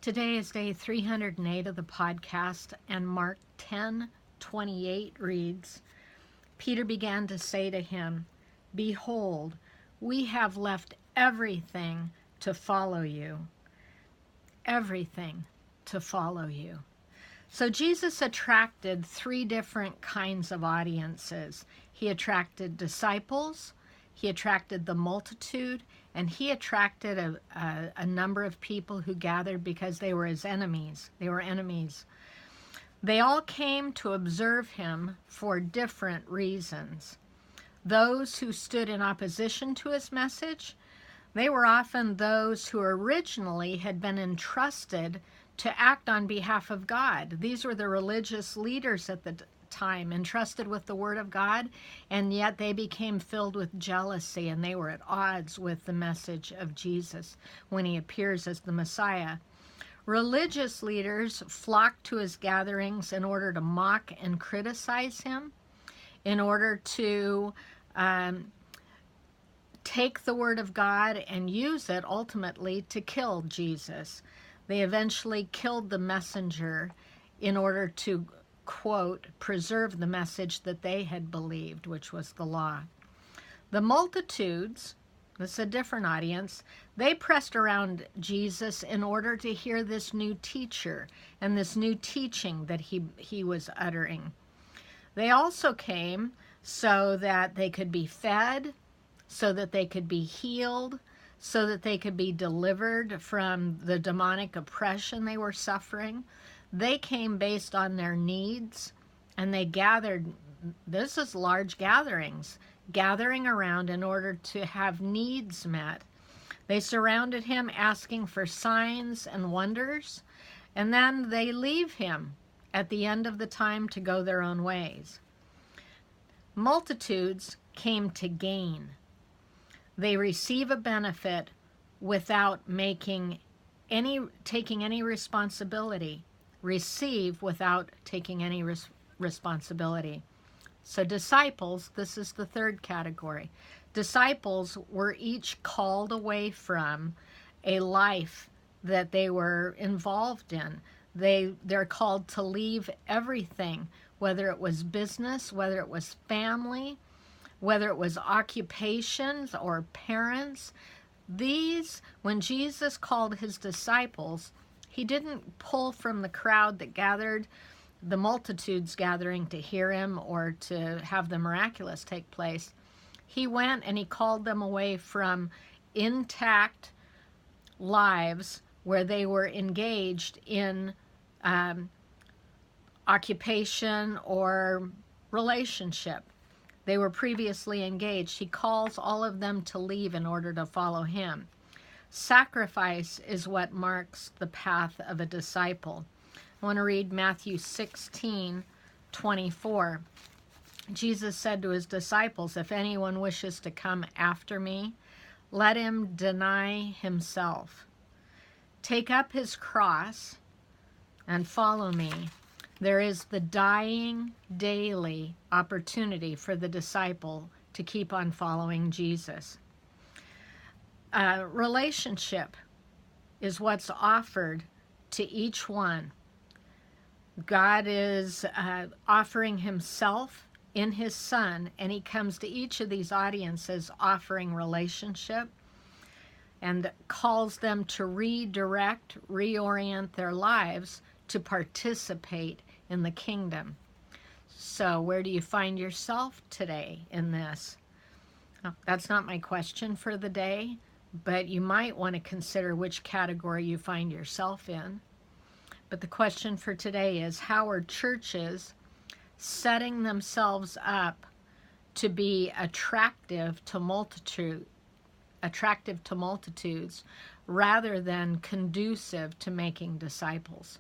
Today is day 308 of the podcast, and Mark 10:28 reads, Peter began to say to him, Behold, we have left everything to follow you. Everything to follow you. So Jesus attracted three different kinds of audiences. He attracted disciples, he attracted the multitude, and he attracted a number of people who gathered because they were his enemies. They were enemies. They all came to observe him for different reasons. Those who stood in opposition to his message, they were often those who originally had been entrusted to act on behalf of God. These were the religious leaders at the time, entrusted with the Word of God, and yet they became filled with jealousy, and they were at odds with the message of Jesus when he appears as the Messiah. Religious leaders flocked to his gatherings in order to mock and criticize him, in order to take the Word of God and use it ultimately to kill Jesus. They eventually killed the messenger in order to, quote, preserve the message that they had believed, which was the law. The multitudes, this is a different audience, they pressed around Jesus in order to hear this new teacher and this new teaching that he was uttering. They also came so that they could be fed, so that they could be healed, so that they could be delivered from the demonic oppression they were suffering. They came based on their needs, and they gathered, this is large gatherings, gathering around in order to have needs met. They surrounded him asking for signs and wonders, and then they leave him at the end of the time to go their own ways. Multitudes came to gain. They receive a benefit without taking any responsibility. Receive without taking any responsibility. So disciples, this is the third category. Disciples were each called away from a life that they were involved in. They're called to leave everything, whether it was business, whether it was family, whether it was occupations or parents. These, when Jesus called his disciples, he didn't pull from the crowd that gathered, the multitudes gathering to hear him or to have the miraculous take place. He went and he called them away from intact lives where they were engaged in occupation or relationship. They were previously engaged. He calls all of them to leave in order to follow him. Sacrifice is what marks the path of a disciple. I want to read Matthew 16:24. Jesus said to his disciples, If anyone wishes to come after me, let him deny himself, take up his cross, and follow me. There is the dying daily opportunity for the disciple to keep on following Jesus. Relationship is what's offered to each one. God is offering himself in his Son, and he comes to each of these audiences offering relationship and calls them to redirect, reorient their lives to participate in the kingdom. So where do you find yourself today in this? That's not my question for the day, but you might want to consider which category you find yourself in. But the question for today is, how are churches setting themselves up to be attractive to multitudes rather than conducive to making disciples?